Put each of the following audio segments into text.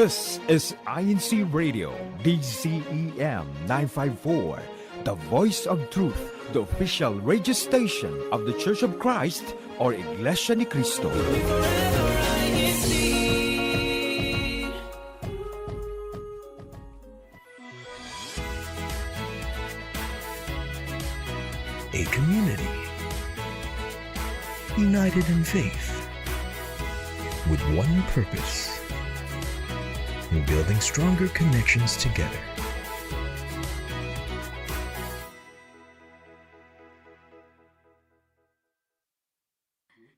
This is INCRadio, DCEM 954, the voice of truth, the official radio station of the Church of Christ, or Iglesianicristo. A community united in faith with one purpose: building stronger connections together.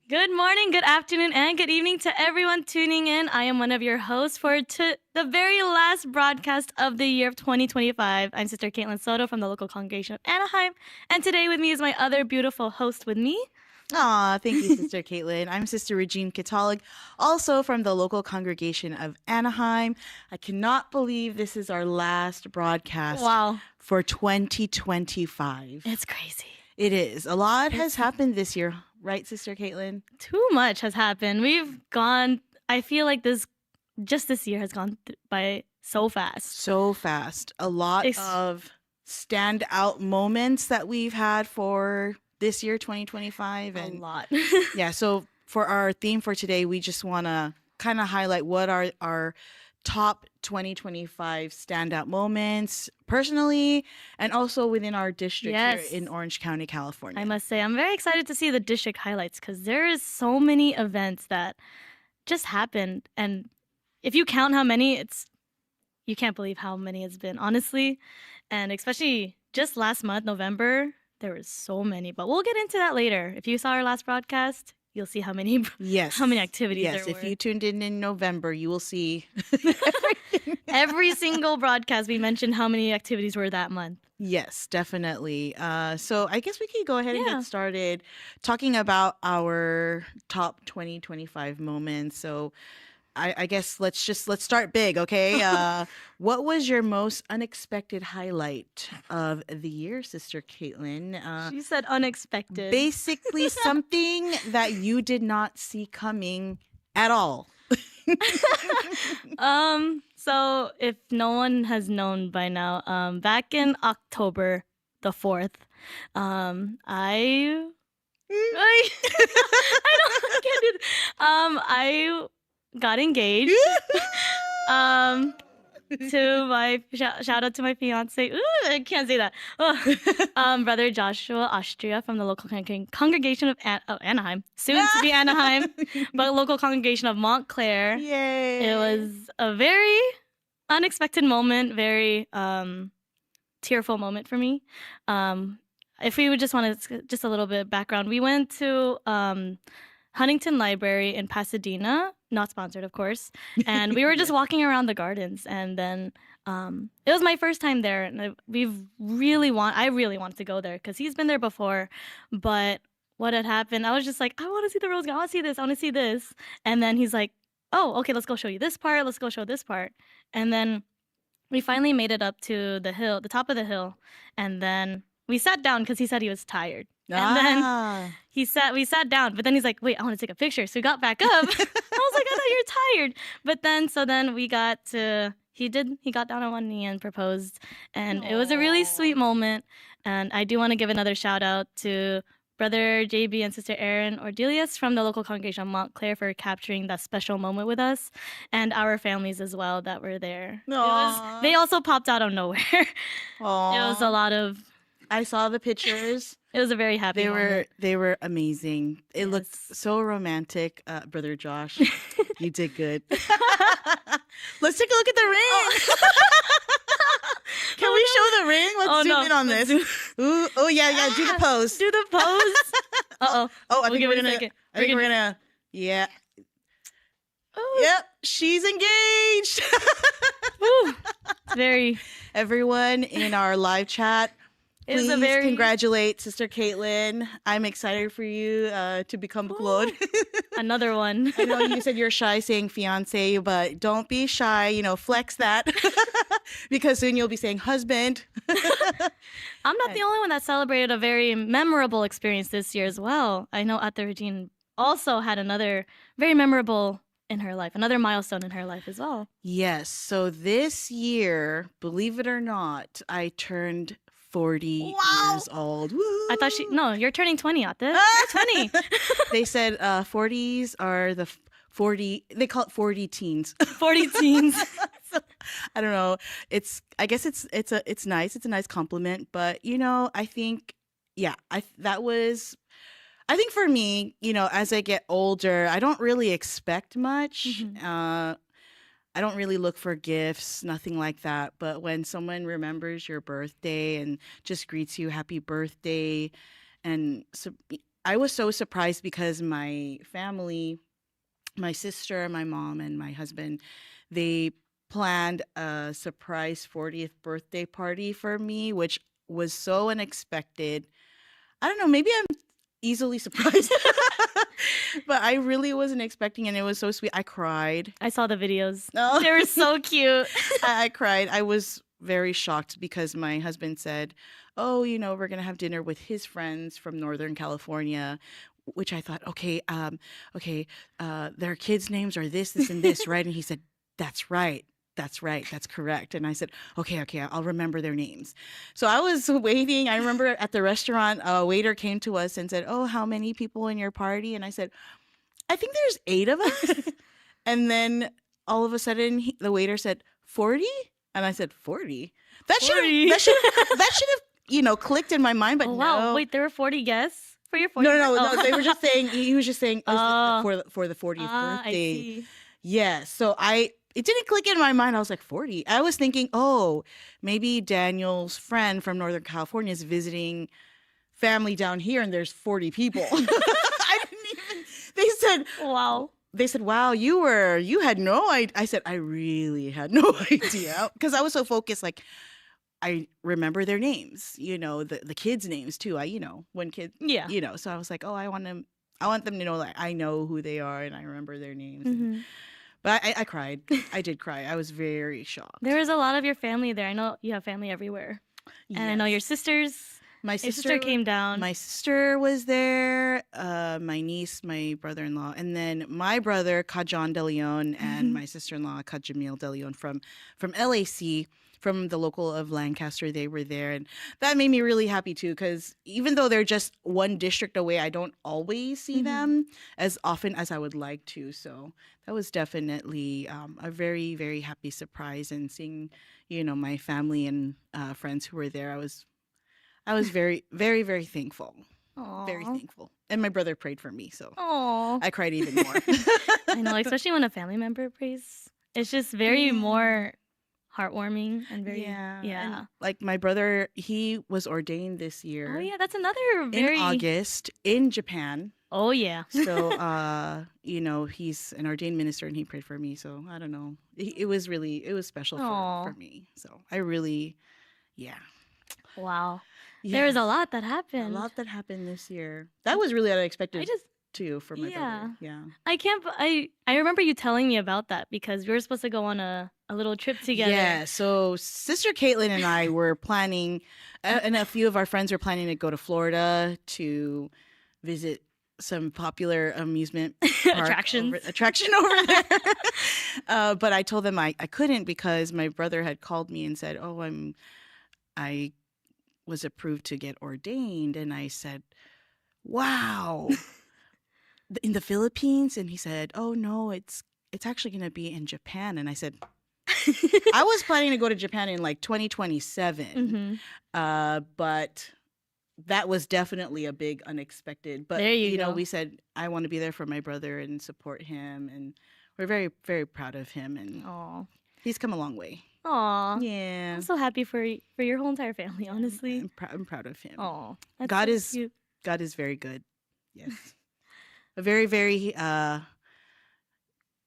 Good morning, good afternoon, and good evening to everyone tuning in. I am one of your hosts for the very last broadcast of the year of 2025. I'm Sister Caitlin Soto from the local congregation of Anaheim, and today with me is my other beautiful host with me. Aw, thank you, Sister Caitlin. I'm Sister Regine Catholic, also from the local congregation of Anaheim. I cannot believe this is our last broadcast for 2025. It's crazy. It is. A lot has happened this year, right, Sister Caitlin? Too much has happened. I feel like this year has gone by so fast. So fast. A lot of standout moments that we've had for this year, 2025. A lot. Yeah, so for our theme for today, we just want to kind of highlight what are our top 2025 standout moments personally and also within our district here in Orange County, California. I must say, I'm very excited to see the district highlights because there is so many events that just happened. And if you count how many, you can't believe how many it's been, honestly. And especially just last month, November, there was so many, but we'll get into that later. If you saw our last broadcast, you'll see how many activities there were. Yes, if you tuned in November, you will see every single broadcast we mentioned how many activities were that month. Yes, definitely. So I guess we could go ahead and get started talking about our top 2025 moments. So I guess let's start big, okay? What was your most unexpected highlight of the year, Sister Caitlin? She said unexpected. Basically something that you did not see coming at all. So if no one has known by now, back in October the 4th, I can't do this. I got engaged to my shout out to my fiance. Ooh, I can't say that. Brother Joshua Austria from the local congregation of Anaheim, soon to be Anaheim, but local congregation of Montclair. Yay! It was a very unexpected moment, very tearful moment for me. If we would just want to just a little bit of background, we went to Huntington Library in Pasadena, not sponsored, of course. And we were just walking around the gardens. And then it was my first time there. And I really wanted to go there because he's been there before. But what had happened, I was just like, I want to see the rose garden. I want to see this. I want to see this. And then he's like, oh, okay, let's go show you this part. Let's go show this part. And then we finally made it up to the top of the hill. And then we sat down because he said he was tired. And then we sat down, but then he's like, wait, I want to take a picture. So we got back up. I was like, I thought you were tired. But then he got down on one knee and proposed. And It was a really sweet moment. And I do want to give another shout out to Brother JB and Sister Erin Ordelius from the local congregation of Montclair for capturing that special moment with us, and our families as well that were there. They also popped out of nowhere. It was a lot of... I saw the pictures. It was a very happy moment. They were amazing. It looked so romantic. Brother Josh, you did good. Let's take a look at the ring. Can we show the ring? Let's zoom in on this. Ooh, yeah. Do the pose. Do the pose. Uh-oh. I think we're gonna. Yeah. Oh. Yep, she's engaged. Ooh, it's very. Everyone in our live chat, please congratulate Sister Caitlin. I'm excited for you to become Claude. Another one. I know you said you're shy saying fiance, but don't be shy. Flex that because soon you'll be saying husband. I'm not the only one that celebrated a very memorable experience this year as well. I know Ate Regine also had another very memorable in her life, another milestone in her life as well. Yes. So this year, believe it or not, I turned 40 years old. I thought Woo! you're turning 20, Ate. You're 20. They said 40s are the 40, they call it 40 teens. 40 teens. So, I don't know. I guess it's nice. It's a nice compliment, but you know, I think yeah, I think for me, you know, as I get older, I don't really expect much. I don't really look for gifts, nothing like that. But when someone remembers your birthday and just greets you happy birthday, and so I was so surprised because my family, my sister, my mom, and my husband, they planned a surprise 40th birthday party for me, which was so unexpected. I don't know, maybe I'm easily surprised. But I really wasn't expecting, and it was so sweet. I cried. I saw the videos. No. They were so cute. I cried. I was very shocked because my husband said, "Oh, you know, we're gonna have dinner with his friends from Northern California," which I thought, okay, their kids' names are this, and this, right? And he said, "That's right. That's right. That's correct." And I said, okay, I'll remember their names. So I was waiting. I remember at the restaurant, a waiter came to us and said, "Oh, how many people in your party?" And I said, "I think there's 8 of us." And then all of a sudden, the waiter said, 40? And I said, 40? That should have, you know, clicked in my mind, but Oh, wow. no. Wait, there were 40 guests for your 40th? No. They were just saying, he was just saying for the 40th I birthday. see. Yeah. So it didn't click in my mind. I was like, 40. I was thinking, oh, maybe Daniel's friend from Northern California is visiting family down here and there's 40 people. I didn't even, Wow. they said, wow, you had no idea. I said, I really had no idea because I was so focused. Like, I remember their names, you know, the kids' names too. When kids, Yeah. you know, so I was like, oh, I want them to know that I know who they are and I remember their names. Mhm. But I cried. I did cry. I was very shocked. There was a lot of your family there. I know you have family everywhere. And I know your sisters. My Your sister sister came down. My sister was there, my niece, my brother-in-law, and then my brother, Kajan De Leon, and my sister-in-law, Kajamil De Leon from LAC, from the local of Lancaster. They were there, and that made me really happy too, because even though they're just one district away, I don't always see them as often as I would like to. So that was definitely a very, very happy surprise, and seeing, you know, my family and friends who were there, I was very, very, very thankful. Aww. Very thankful. And my brother prayed for me, so Aww. I cried even more. I know, especially when a family member prays. It's just very more heartwarming and very yeah. yeah. And, like, my brother, he was ordained this year. Oh yeah, that's another very in August in Japan. Oh yeah. So you know, he's an ordained minister and he prayed for me. So I don't know. It was special for me. So I really, yeah. Wow. There was a lot that happened. A lot that happened this year. That was really unexpected too for my brother. Yeah. I remember you telling me about that because we were supposed to go on a little trip together. Yeah. So Sister Caitlin and I were planning, and a few of our friends were planning to go to Florida to visit some popular amusement park attraction over there. But I told them I couldn't because my brother had called me and said, "Oh, I was approved to get ordained." And I said, "Wow." In the Philippines? And he said, "Oh no, it's actually going to be in Japan." And I said, I was planning to go to Japan in like 2027. But that was definitely a big unexpected. But there you know, go. we said I want to be there for my brother and support him, and we're very, very proud of him, and he's come a long way. Aw. Yeah. I'm so happy for your whole entire family, honestly. I'm proud of him. Oh, God is very good. Yes. A very, very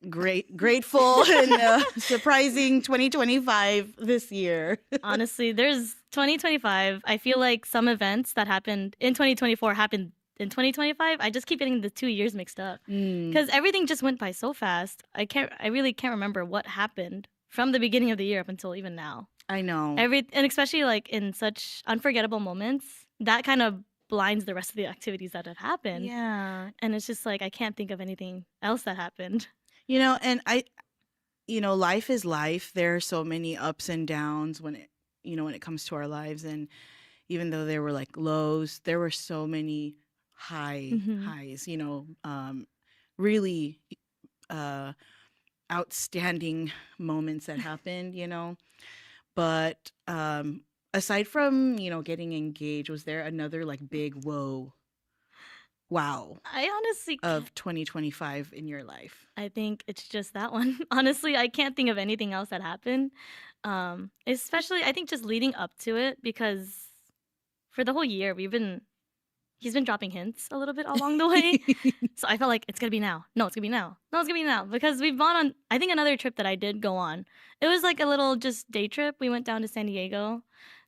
grateful and surprising 2025 this year. Honestly, there's 2025. I feel like some events that happened in 2024 happened in 2025. I just keep getting the 2 years mixed up because everything just went by so fast. I really can't remember what happened from the beginning of the year up until even now. I know. And especially like in such unforgettable moments, that kind of blinds the rest of the activities that have happened. Yeah. And it's just like I can't think of anything else that happened. And life is life. There are so many ups and downs when it comes to our lives. And even though there were like lows, there were so many Mm-hmm. highs, really uh, outstanding moments that happened. But aside from, getting engaged, was there another like big wow I honestly of 2025 in your life? I think it's just that one. Honestly, I can't think of anything else that happened. Especially I think just leading up to it because for the whole year he's been dropping hints a little bit along the way. So I felt like it's gonna be now. No, it's gonna be now. No, it's gonna be now. Because we've gone on I think another trip that I did go on. It was like a little just day trip. We went down to San Diego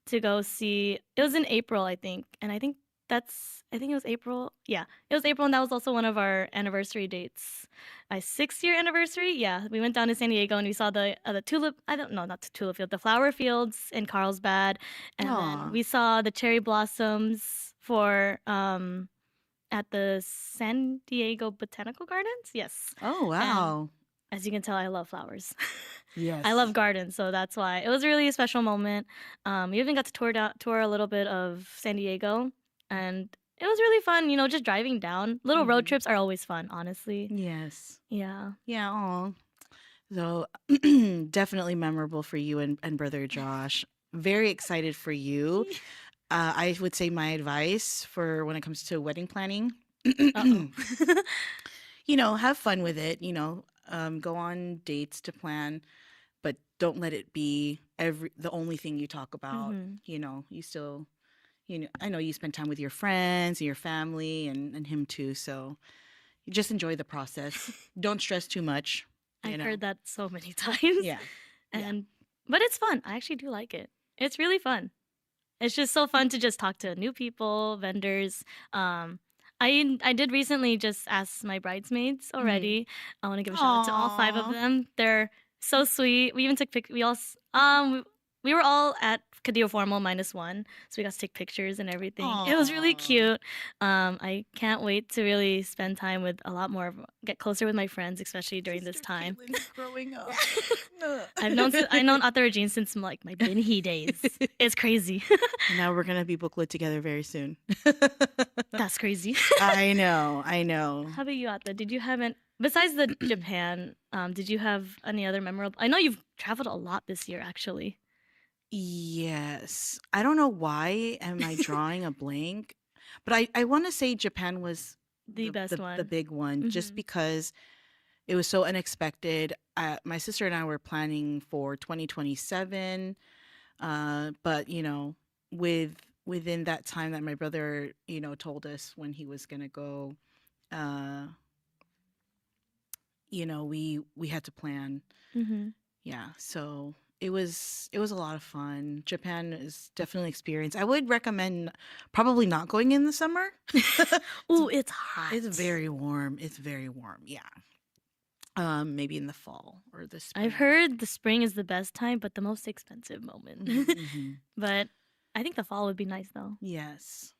to go see it was in April, I think. And I think it was April. Yeah. It was April and that was also one of our anniversary dates. My 6th year anniversary. Yeah. We went down to San Diego and we saw the tulip I don't know, not the tulip field, the flower fields in Carlsbad. And Aw. then we saw the cherry blossoms for at the San Diego Botanical Gardens? Yes. Oh, And wow. as you can tell, I love flowers. Yes. I love gardens, so that's why it was really a special moment. We even got to tour a little bit of San Diego, and it was really fun. Just driving down. Little road Mhm. trips are always fun, honestly. Yes. Yeah. Yeah. Aw. So definitely memorable for you and brother Josh. Very excited for you. I would say my advice for when it comes to wedding planning, Uh-oh. have fun with it. Go on dates to plan, but don't let it be the only thing you talk about. Mhm. You still, I know you spend time with your friends and your family and him too. So you just enjoy the process. Don't stress too much. I've know. heard that so many times. Yeah. Yeah. But it's fun. I actually do like it. It's really fun. It's just so fun to just talk to new people, vendors. I did recently just ask my bridesmaids already. I want to give a shout out to all 5 of Aw. them. They're so sweet. We even took we were all at Cadillo Formal -1, so we got to take pictures and everything. It was really Aw. cute. I can't wait to really spend time with a lot more, get closer with my friends, especially during this Sister time. Caitlin's growing up. I've known Author Regine since like my Binhi days. It's crazy. And now we're gonna be booklet together very soon. That's crazy. I know. How about you, Atta? Did you have besides the Japan, did you have any other memorable? I know you've traveled a lot this year, actually. Yes. I don't know why am I drawing a blank, but I want to say Japan was The best the one. big one just Mhm. because it was so unexpected. My sister and I were planning for 2027, but within that time that my brother told us when he was gonna go, uh, we had to plan. Mhm. Yeah, so it was a lot of fun. Japan is definitely an experience. I would recommend probably not going in the summer. Ooh, it's hot. It's very warm. It's very warm. Yeah. Maybe in the fall or the spring. I've heard the spring is the best time, but the most expensive moment. Mhm. But I think the fall would be nice, though. Yes.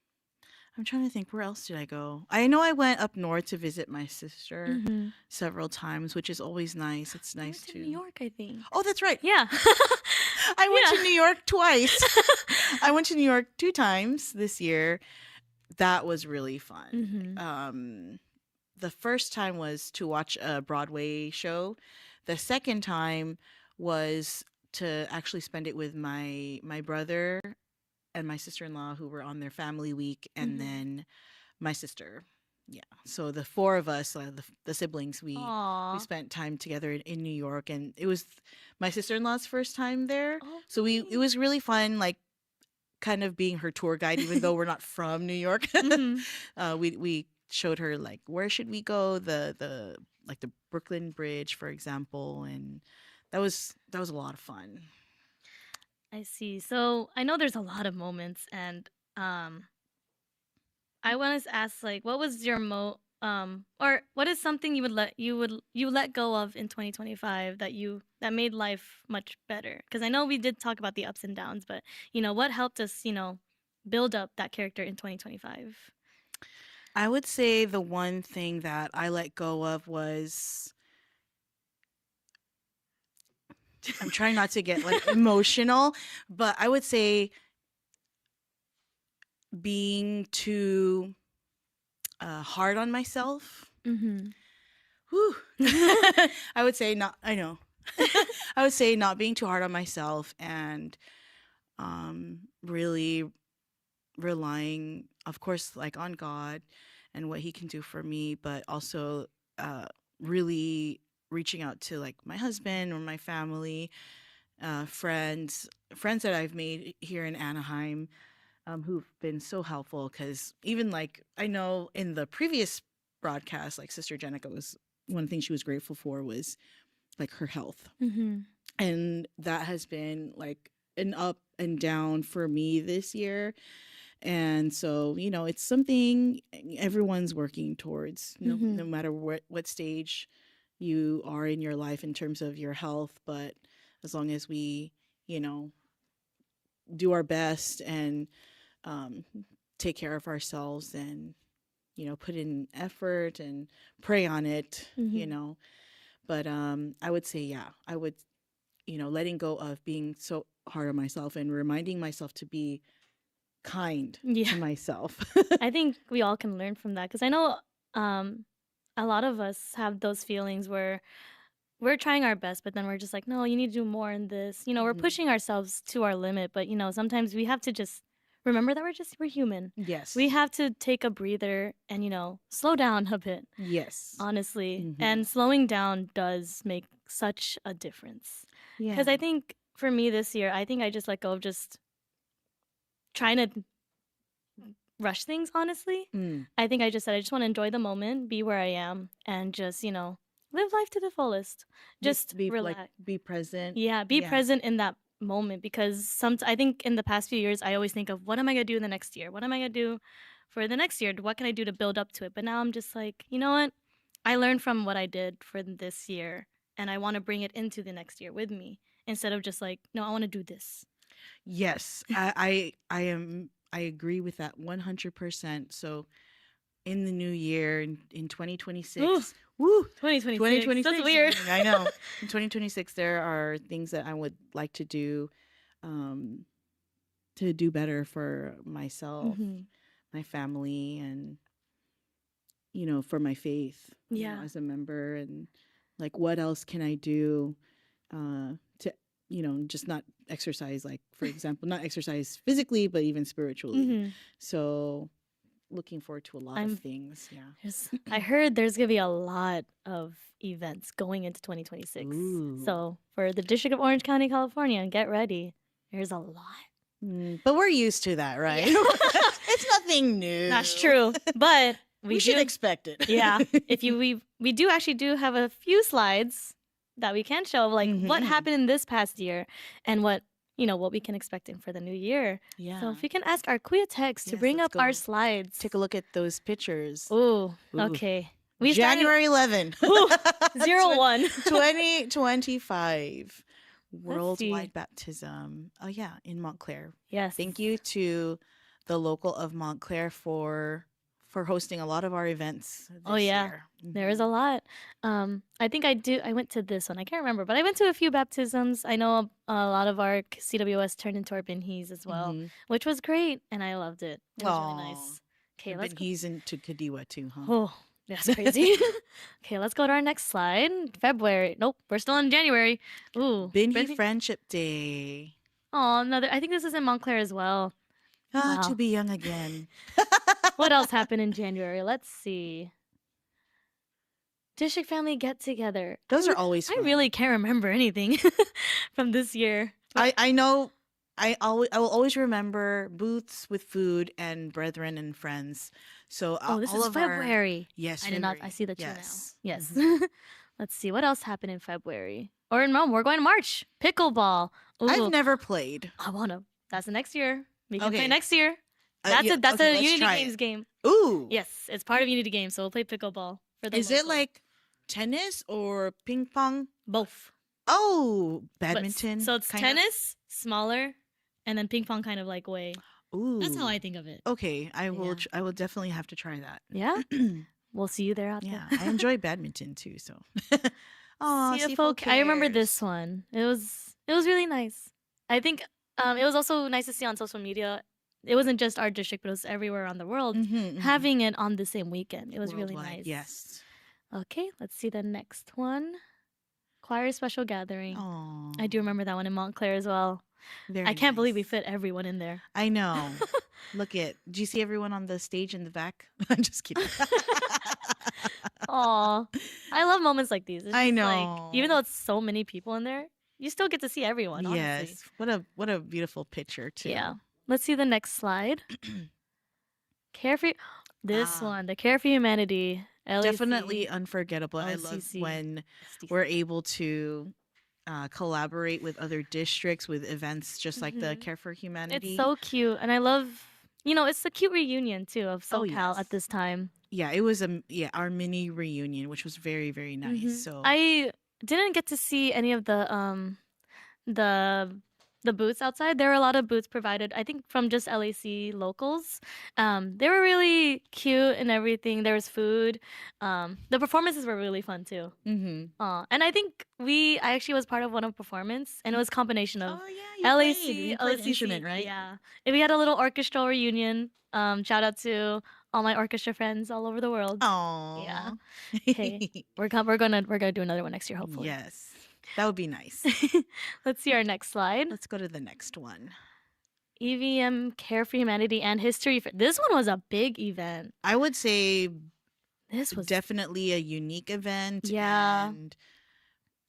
I'm trying to think, where else did I go? I know I went up north to visit my sister Mhm. several times, which is always nice. It's I went nice to New York, I think. Oh, that's right. Yeah. I went Yeah. to New York twice. I went to New York 2 times this year. That was really fun. Mhm. The first time was to watch a Broadway show. The second time was to actually spend it with my brother and my sister-in-law who were on their family week, and Mhm. then my sister. Yeah. So the 4 of us, the siblings, we Aw. spent time together in New York, and it was my sister-in-law's first time there. Oh, So it nice. was really fun, like kind of being her tour guide, even though we're not from New York. Mhm. We showed her like where should we go, the like the Brooklyn Bridge, for example, and that was a lot of fun. I see. So I know there's a lot of moments, and I want to ask, like, what was your or what is something you let go of in 2025 that made life much better? Because I know we did talk about the ups and downs, but what helped us, build up that character in 2025? I would say the one thing that I let go of was I'm trying not to get like emotional, but I would say being too hard on myself. Mm-hmm. Whew. I would say not. I know. I would say not being too hard on myself and really relying, of course, like on God and what He can do for me, but also really reaching out to like my husband or my family, friends that I've made here in Anaheim, who've been so helpful. Because even like I know in the previous broadcast, like Sister Jenica was one of the things she was grateful for was like her health, Mm-hmm. and that has been like an up and down for me this year. And so, it's something everyone's working towards, no matter what stage you are in your life in terms of your health. But as long as we, do our best and take care of ourselves and, put in effort and pray on it, Mm-hmm. But I would say, yeah, I would, letting go of being so hard on myself and reminding myself to be kind Yeah. to myself. I think we all can learn from that because I know a lot of us have those feelings where we're trying our best, but then we're just like, no, you need to do more in this. We're Mhm. pushing ourselves to our limit, but sometimes we have to just remember that we're human. Yes. We have to take a breather and slow down a bit, Yes. honestly. Mhm. And slowing down does make such a difference. Yeah. Because I think for me this year, I think I just let go of just trying to rush things, honestly. Mm. I think I just said I just want to enjoy the moment, be where I am, and just, live life to the fullest. Just be relax. like be present. Yeah, be present in that moment because I think in the past few years I always think of what am I going to do in the next year? What am I going to do for the next year? What can I do to build up to it? But now I'm just like, you know what? I learned from what I did for this year and I want to bring it into the next year with me instead of just like, no, I want to do this. Yes. I agree with that 100%. So in the new year in 2026, woo, 2026. 2026. That's weird. I know. In 2026 there are things that I would like to do better for myself, Mhm. my family, and for my faith, Yeah. as a member. And like what else can I do to just not exercise, like for example, not exercise physically but even spiritually. Mhm. So looking forward to a lot of things. Yeah. I heard there's going to be a lot of events going into 2026. Ooh. So for the District of Orange County, California, get ready. There's a lot. But we're used to that, right? Yeah. It's nothing new. That's true. But we should expect it. Yeah. We do actually have a few slides that we can show, like what happened in this past year and what we can expect for the new year. Yeah. So if we can ask our Kuya Text to bring up our slides. Take a look at those pictures. Ooh. Okay. We January 11. 01. 2025. Worldwide baptism. Oh yeah, in Montclair. Yes. Thank you to the local of Montclair for hosting a lot of our events this year. There is a lot. I think I went to this one. I can't remember, but I went to a few baptisms. I know a lot of our CWS turned into our binhis as well, which was great, and I loved it. It was really nice. Okay, let's go. Binhis into Kadiwa too, huh? Oh, that's crazy. Okay, let's go to our next slide. February. Nope, we're still in January. Ooh, Binhi Friendship Day. Oh, another. I think this is in Montclair as well. Wow. To be young again. What else happened in January? Let's see. District family get together. Those are always fun. I really can't remember anything from this year. I know. I will always remember booths with food and brethren and friends. So this is February. Yes, I did not. I see the two now. Yes. Mm-hmm. Let's see what else happened in February. Or in Rome, we're going to March. Pickleball. Ooh. I've never played. I wanna. That's the next year. We can play next year. That's let's a Unity try Games game. Ooh. Yes, it's part of Unity Games, so we'll play pickleball for the. Is it like tennis or ping pong? Both. Oh, badminton. So it's tennis, smaller, and then ping pong kind of like way. Ooh. That's how I think of it. Okay, I will definitely have to try that. Yeah. We'll see you there out there. Yeah, I enjoy badminton too, so Oh, CFO. I remember this cares. one. It was really nice. I think it was also nice to see on social media. It wasn't just our district, but it was everywhere around the world having it on the same weekend. It was really Worldwide, nice. yes. Okay, let's see the next one. Choir special gathering. Oh, I do remember that one in Montclair as well. very I can't believe we nice. fit everyone in there. I know. Look at. Do you see everyone on the stage in the back? I'm just kidding. Aw, I love moments like these. It's I just like, even know. though it's so many people in there, you still get to see everyone, honestly. Yes. What a beautiful picture too. Yeah. Let's see the next slide. Carefree. This Ah, one, the Care for Humanity. definitely LAC, unforgettable. I love OCC, when SDC. we're able to collaborate with other districts with events just like the Care for It's Humanity. so cute, and I love. It's a cute reunion too of Oh SoCal yes. at this time. Yeah, it was our mini reunion, which was very, very nice. So I didn't get to see any of the the booths outside. There were a lot of booths provided, I think, from just LAC locals. They were really cute and everything. There was food. The performances were really fun too. And I think I actually was part of one of performance, and it was a combination of oh yeah, LAC, you played an OCC, instrument, right? yeah. And we had a little orchestral reunion. Shout out to all my orchestra friends all over the world. Oh Yeah. Okay. We're gonna do another one next year, hopefully. Yes, that would be nice. Let's see our next slide. Let's go to the next one. EVM Care for Humanity and History. This one was a big event. I would say This was definitely a unique event. Yeah. And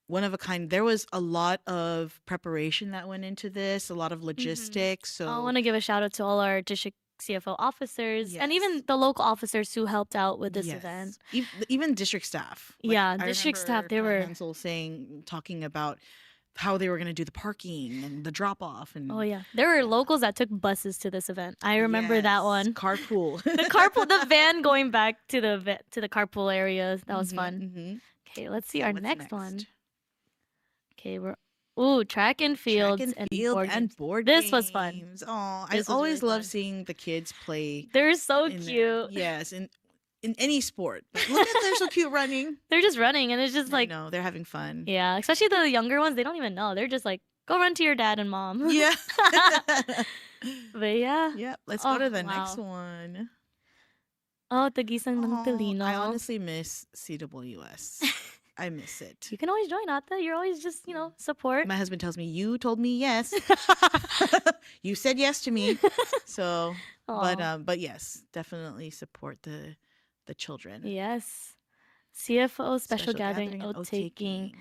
one of a kind. There was a lot of preparation that went into this, a lot of logistics. So I want to give a shout out to all our district CFO officers and even Yes. the local officers who helped out with this Yes. event. Even district staff. Yeah, I district staff, remember they Pat were- Hansel talking about how they were going to do the parking and the drop off and Oh yeah, there were locals that took buses to this event. I remember that Yes, one. carpool. The van going back to the carpool area. That was fun. Okay, let's see our What's next one. Okay, track and fields and board games. board This was fun. games. Oh, I This was always really love fun. seeing the kids play. They're so in there. cute. Yes, in any sport. But look at they're so cute running. They're just running, and it's just like, no, they're having fun. yeah, especially the younger ones. They don't even know. They're just like, go run to your dad and mom. Yeah. But yeah. Yep. Let's Oh, go to the wow. next one. Oh, Tagisang ng Oh, Pilino. I honestly miss CWS. I miss it. You can always join, Ata. You're always just, support. My husband tells me, you told me yes. You said yes to me. So, Aw. but yes, definitely support the children. Yes. CFO special gathering, and oath taking.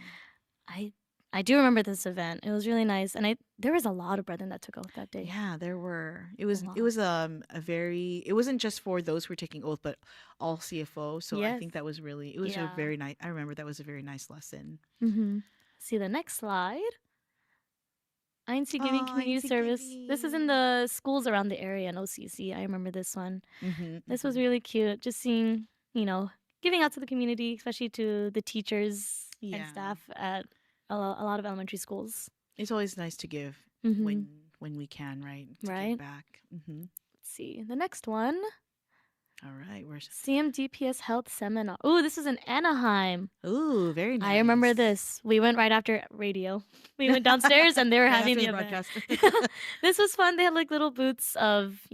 I do remember this event. It was really nice, and there was a lot of brethren that took oath that day. Yeah, there were. It was lot. it wasn't just for those who were taking oath, but all CFO. So I Yes. think that was really a Yeah. very nice. I remember that was a very nice lesson. See the next slide. INC giving Oh, community INC service. This is in giving. the schools around the area in OCC. I remember this one. This was really cute. Just seeing, giving out to the community, especially to the teachers and Yeah. staff at a lot of elementary schools. It's always nice to give Mhm. when we can, right? To Right. give back. Let's see the next one. All right, where's CMDPS Health Seminar. Ooh, this is in Anaheim. Ooh, very nice. I remember this. We went right after radio. We went downstairs and they were Right having the after event. broadcast. This was fun. They had like little booths of,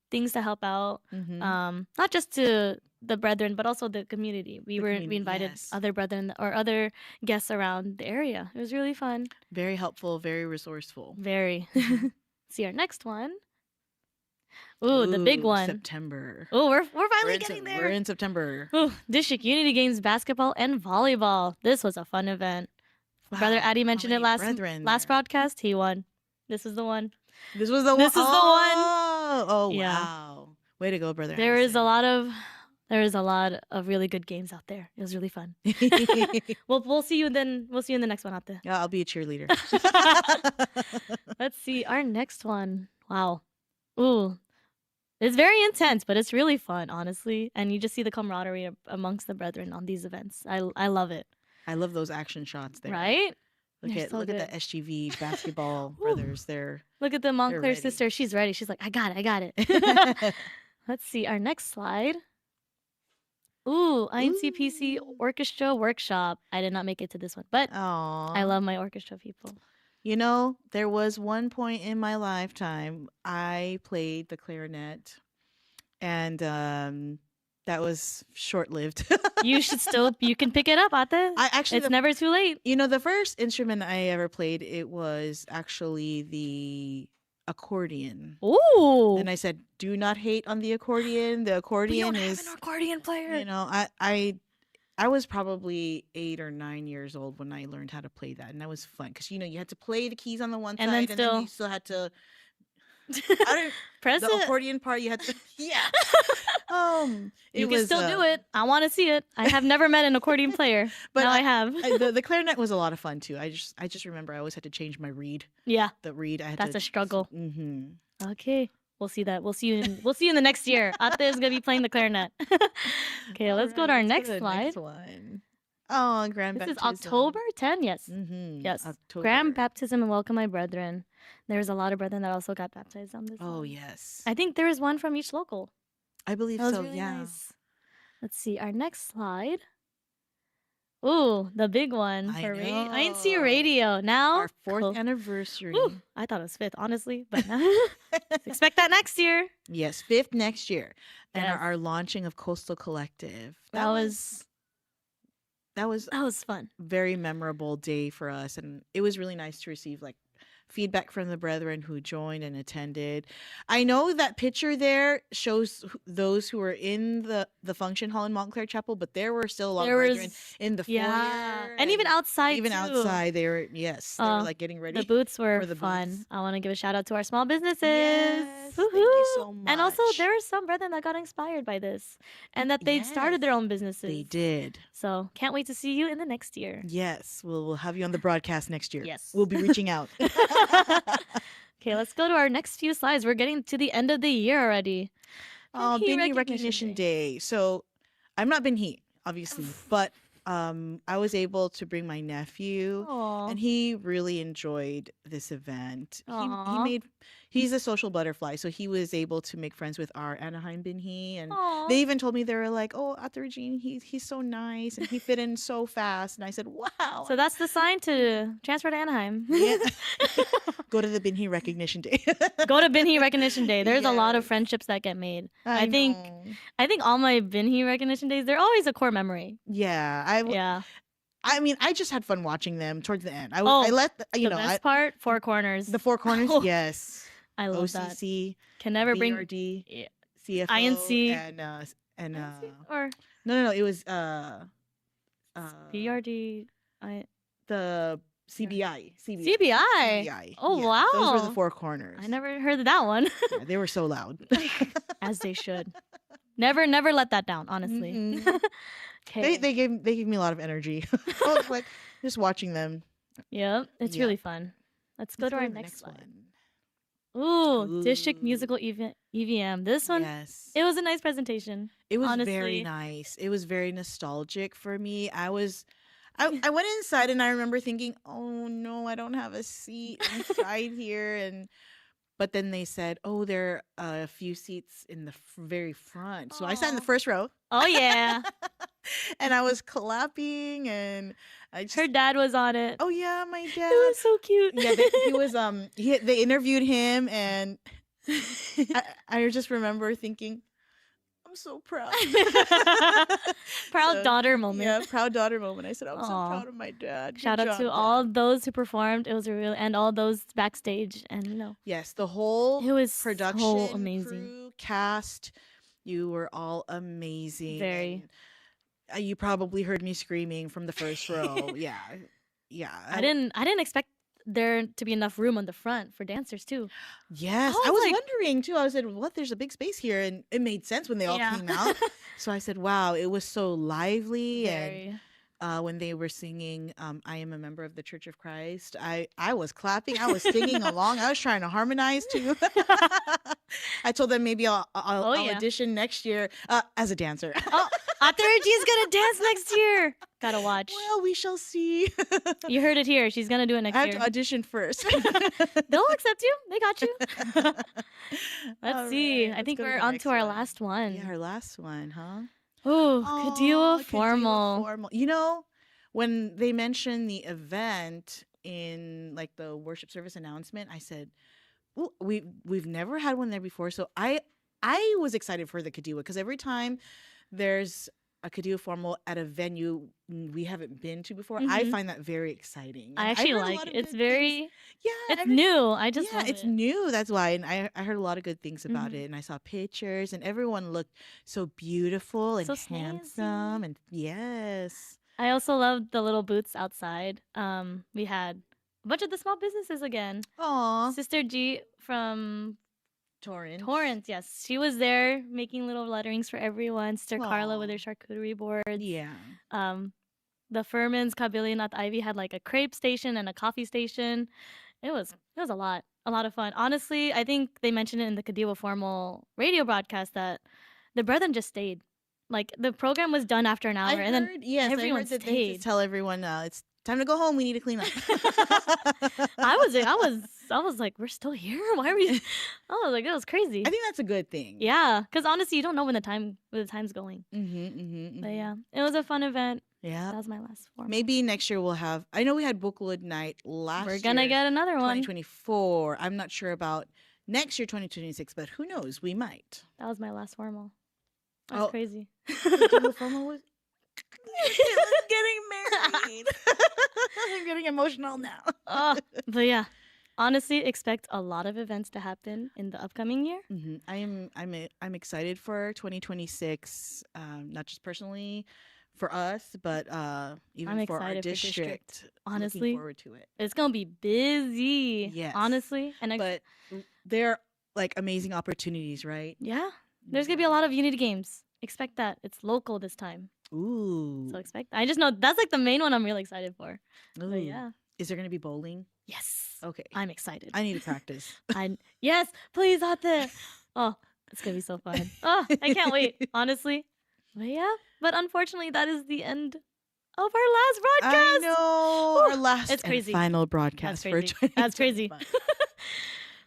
things to help out. Not just to the brethren, but also the community. We invited yes. other brethren or other guests around the area. It was really fun. Very helpful, very resourceful. Very. See our next one. Ooh, the big one. September. Oh, we're finally in getting We're there. in September. Ooh, District Unity Games basketball and volleyball. This was a fun event. Brother Wow, Addy how mentioned it many brethren last there. broadcast. He won. This is the one. This was the one. This is the one. Oh, Yeah. wow. Way to go, brother. There is a lot of really good games out there. It was really fun. We'll see you then. We'll see you in the next one out there. Yeah, I'll be a cheerleader. Let's see our next one. Wow. Ooh. It's very intense, but it's really fun, honestly. And you just see the camaraderie amongst the brethren on these events. I love it. I love those action shots there. Right? Look They're at so look good. at the SGV basketball Whew. brothers. They're Look at the Montclair ready. sister. She's ready. She's like, I got it. Let's see our next slide. Ooh, INCPC Orchestra Workshop. I did not make it to this one, but I love my orchestra people. You know, there was one point in my lifetime I played the clarinet, and that was short-lived. You can pick it up, Ate. It's never too late. You know, the first instrument I ever played, it was actually the accordion. Ooh. And I said, do not hate on the accordion. The accordion we don't have an accordion player. You know, I was probably 8 or 9 years old when I learned how to play that, and that was fun because you had to play the keys on the one and side, then and then you still had to press the accordion part. You had to, yeah. You can still do it. I want to see it. I have never met an accordion player, but now I have. The clarinet was a lot of fun too. I just remember I always had to change my reed. Yeah, the reed. That's a struggle. Mm-hmm. Okay. We'll see that. We'll see you in the next year. Ate is gonna be playing the clarinet. Okay, let's go to our next slide. Next one. Oh, grand this baptism. is October 10. Yes. Mm-hmm. Yes. October. Grand baptism and welcome my brethren. There's a lot of brethren that also got baptized on this. Oh one. yes. I think there is one from each local. I believe That was so. really Yeah. nice. Let's see our next slide. Ooh, the big one I for know. INCRadio. Now Our 4th anniversary. Ooh, I thought it was 5th, honestly, but now expect that next year. Yes, 5th next year, and Yes. our launching of Coastal Collective. That was fun. very memorable day for us, and it was really nice to receive feedback from the brethren who joined and attended. I know that picture there shows those who were in the function hall in Montclair Chapel, but there were still a lot of brethren in the foyer, and even outside. Even too. outside, they were getting ready. The booths were for the fun. booths. I want to give a shout out to our small businesses. Yes, thank you Woohoo! so much. And also, there were some brethren that got inspired by this, and that they started their own businesses. They did. So can't wait to see you in the next year. Yes, we'll have you on the broadcast next year. Yes. We'll be reaching out. Okay, let's go to our next few slides. We're getting to the end of the year already. Binhi Recognition Day. So I'm not Binhi, obviously, but I was able to bring my nephew, Aw. and he really enjoyed this event. Aw. He's a social butterfly, so he was able to make friends with our Anaheim Binhi, and Aw. they even told me, they were like, "Oh, Ate Regine, he's so nice, and he fit in so fast." And I said, "Wow." So that's the sign to transfer to Anaheim. Yeah. Go to the Binhi Recognition Day. Go to Binhi Recognition Day. There's a lot of Yes. friendships that get made. I I think all my Binhi Recognition Days, they're always a core memory. Yeah, Yeah. I mean, I just had fun watching them towards the end. I Oh, let The best part, Four Corners. the Four Corners. Oh, Yes, I love that. OCC, Can never bring BRD, Yeah. CFO, INC. and or no, it was BRD. the CBI. CBI. Oh, Yeah, those were the wow. Four Corners. I never heard of that one. Yeah, they were so loud. As they should. Never let that down, honestly. Mhm. Okay. They gave me a lot of energy. I was like just watching them. Yeah, it's Yeah. really fun. Let's go Let's to our the next slide. Ooh, District Musical EVM. This one, Yes. it was a nice presentation. It was honestly. very nice. It was very nostalgic for me. I went inside and I remember thinking, "Oh no, I don't have a seat inside here." But then they said, "Oh, there are a few seats in the very front." So I sat in the Aw. first row. Oh, yeah. And I was clapping, and I just, Her dad was on it. "Oh yeah, my It dad." was so cute. Yeah, he was they interviewed him, and I just remember thinking, "I'm so proud." Proud So, daughter moment. Yeah, proud daughter moment. I said, "I'm so Aw. proud of my dad." Good Shout out job, to Dad." all those who performed. It was and all those backstage, and Yes, the whole it was production, so amazing. crew, cast, you were all amazing. Very. And, you probably heard me screaming from the first row. Yeah. I didn't expect there to be enough room on the front for dancers too. Yes, I I was was like- wondering too. I said, "What? There's a big space here," and it made sense when they all Yeah. came out. So I said, "Wow, it was so lively." And Very. when they were singing, "I am a member of the Church of Christ," I was clapping, I was singing along, I was trying to harmonize too. I told them maybe I'll yeah. audition next year as a dancer. Oh, Ate Regine's gonna dance next year. Gotta watch. Well, we shall see. You heard it here. She's gonna do it next I have year. to audition first. They'll accept you. They got you. Let's All see. right, I let's think go to we're the on next to our one. last one. Yeah, our last one, huh? Oh, Kadiwa Kadiwa formal. formal. You know, when they mentioned the event in like the worship service announcement, I said, "Ooh, we've never had one there before." So I was excited for the Kadiwa because every time there's a Kadiwa formal at a venue we haven't been to before, I Hmm. find that very exciting. I And I actually heard a like lot it. of It's good things. very, Yeah, it's new. I just yeah, love it's it. new. That's why. And I heard a lot of good things about Hmm. it. And I saw pictures and everyone looked so beautiful and So handsome. snazzy. And yes. I also loved the little booths outside. We had a bunch of the small businesses again. Aw. Sister G from Torrance. Torrance, yes, she was there making little letterings for everyone. Sister Carla with Aw. her charcuterie boards. Yeah. Um, the Furmans, Kabilin at Ivy had like a crepe station and a coffee station. It was a lot of fun. Honestly, I think they mentioned it in the Kadiwa formal radio broadcast that the brethren just stayed. Like the program was done after an hour, and then Yes, I everyone heard that they just stayed. tell everyone it's time to go home. We need to clean up. I was like, we're still here. Why are we? I was like, it was crazy. I think that's a good thing. Yeah, because honestly, you don't know when the time's going. But yeah, it was a fun event. Yeah. That was my last formal. Maybe next year we'll have. I know we had Bookwood Night last year. We're gonna get another one. 2024. I'm not sure about next year, 2026, but who knows? We might. That was my last formal. That's Oh. crazy. Kadiwa formal was. Caitlin's getting married. I'm getting emotional now. Oh, but yeah, honestly, expect a lot of events to happen in the upcoming year. I'm excited for 2026. Not just personally for us, but even I'm for our excited for district. district. Honestly, looking forward to it. It's gonna be busy. Yes. Honestly, and But they're like amazing opportunities, right? yeah, there's gonna be a lot of Unity games. Expect that. It's local this time, Ooh. so expect. I just know that's like the main one I'm really excited for. Ooh. But yeah, Is there going to be bowling? yes. Okay. I'm excited. I need to practice. Yes, please, Ate. Oh, it's gonna be so fun. Oh, I can't wait. Honestly, but yeah. But unfortunately, that is the end of our last broadcast. I know. Our last It's and crazy. final broadcast That's for crazy. That's crazy. 2025.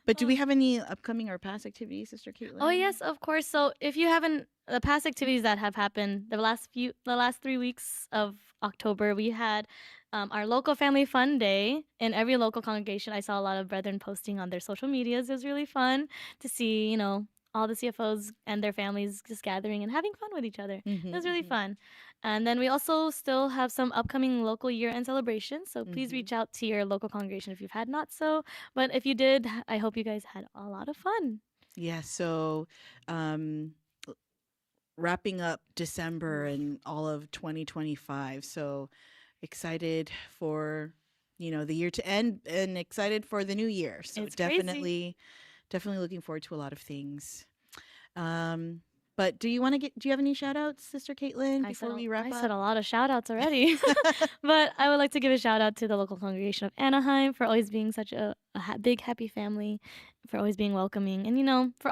But do we have any upcoming or past activities, Sister Caitlin? Oh yes, of course. So if you haven't, the past activities that have happened the last 3 weeks of October, we had our local family fun day in every local congregation. I saw a lot of brethren posting on their social medias. It was really fun to see, all the CFOs and their families just gathering and having fun with each other. It was really fun. And then we also still have some upcoming local year-end celebrations. So please reach out to your local congregation if you've had not so. But if you did, I hope you guys had a lot of fun. Yeah, so wrapping up December and all of 2025. So excited for, the year to end and excited for the new year. So It's crazy. definitely looking forward to a lot of things. But do you have any shout outs, Sister Caitlin, before we wrap I up? said a lot of shout outs already. But I would like to give a shout out to the local congregation of Anaheim for always being such a big, happy family, for always being welcoming. And, for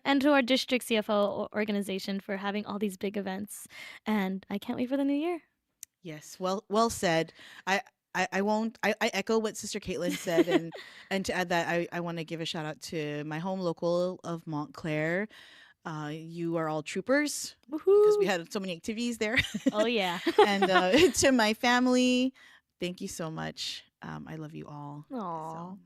and to our district CFO organization for having all these big events. And I can't wait for the new year. Yes, well said. I won't. I echo what Sister Caitlin said, and to add that, I want to give a shout out to my home local of Montclair. You are all troopers because we had so many activities there. Oh yeah. And to my family, thank you so much. I love you all. Aww.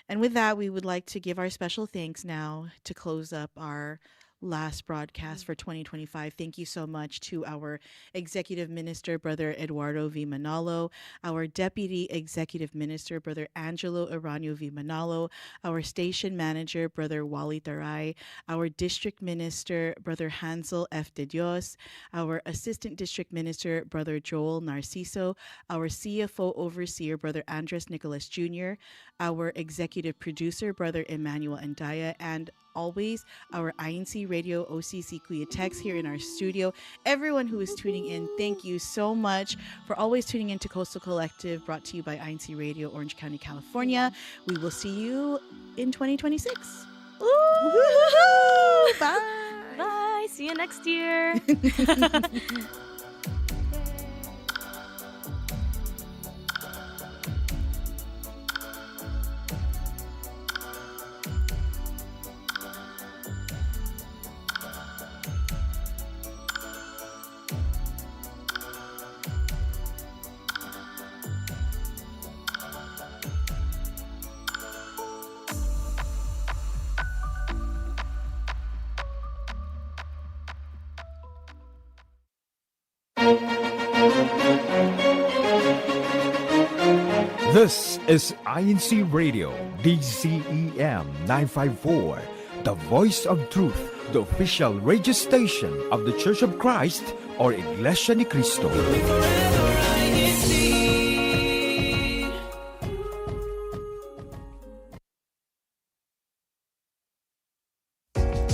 And with that, we would like to give our special thanks now to close up our last broadcast for 2025. Thank you so much to our Executive Minister, Brother Eduardo V. Manalo, our Deputy Executive Minister, Brother Angelo Aranio V. Manalo, our Station Manager, Brother Wally Taray, our District Minister, Brother Hansel F. De Dios, our Assistant District Minister, Brother Joel Narciso, our CFO Overseer, Brother Andres Nicholas Jr., our Executive Producer, Brother Emmanuel Andaya, and always our INCRadio OCC Kuya Tex here in our studio. Everyone who is tuning in, thank you so much for always tuning in to Coastal Collective, brought to you by INCRadio, Orange County, California. We will see you in 2026. Woo-hoo! Bye. Bye. See you next year. This is INCRadio, DZEM 954, the voice of truth, the official radio station of the Church of Christ or Iglesia ni Cristo.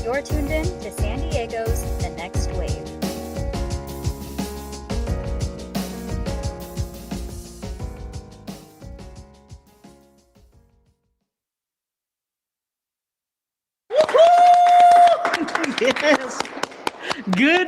You're tuned in to San Diego's The Next Wave. Yes. Good